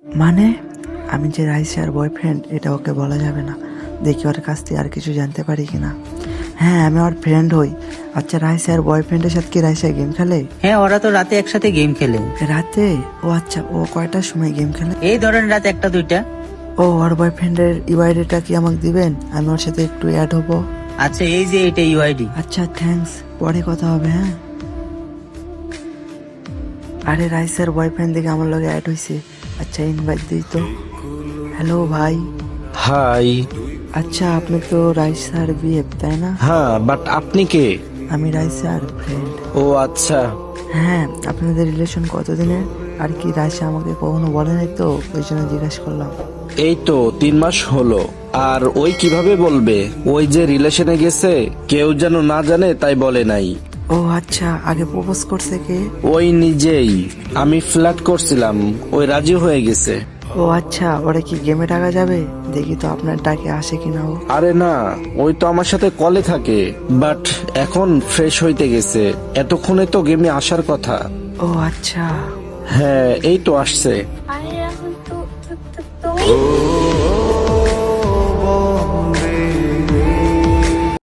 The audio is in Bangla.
মানে আমি যে রাইসার বয়ফ্রেন্ড এটা ওকে বলা যাবে না। দেখি ওর কাছ থেকে আর কিছু জানতে পারি কিনা। হ্যাঁ, আমি ওর ফ্রেন্ড হই। আচ্ছা, রাইসার বয়ফ্রেন্ডের সাথে কি রাইসা গেম খেলে? হ্যাঁ, ওরা তো রাতে একসাথে গেম খেলে। রাতে? ও আচ্ছা, ও কয়টার সময় গেম খেলে? এই ধরেন রাত 1টা 2টা। ও, ওর বয়ফ্রেন্ডের ইউআইডিটা কি আমাকে দিবেন? আমি ওর সাথে একটু অ্যাড হবো। আচ্ছা, এই যে এটা ইউআইডি। আচ্ছা, থ্যাঙ্কস, পরে কথা হবে। হ্যাঁ, আরে রাইসার বয়ফ্রেন্ড দেখে আমার লগে অ্যাড হয়েছে। আচ্ছা, ইনভাইট দিই তো। হ্যালো ভাই। হাই। আচ্ছা, আপনি তো রাইসার বিএফ তাই না? হ্যাঁ, বাট আপনি কে? আমি রাইসার ফ্রেন্ড। ও আচ্ছা। হ্যাঁ, আপনাদের রিলেশন কতদিনের? আর কি রাইসা আমাকে কখনো বলে নাই তো, ওই জন্য জিজ্ঞাসা করলাম। এই তো 3 মাস হলো। আর ওই কিভাবে বলবে? ওই যে রিলেশনে গেছে, কেউ যেন না জানে তাই বলে নাই। ও আচ্ছা, আগে প্রপোজ করছে কে? ওই নিজেই। আমি ফ্ল্যাট করছিলাম, ওই রাজি হয়ে গেছে। ও আচ্ছা, ওরা কি গেমে টাকা যাবে? দেখি তো আপনার ডাকে আসে কিনা ও। আরে না, ওই তো আমার সাথে কলে থাকে, বাট এখন ফ্রেশ হইতে গেছে। এতক্ষণে তো গেমে আসার কথা। ও আচ্ছা। হ্যাঁ, এই তো আসছে।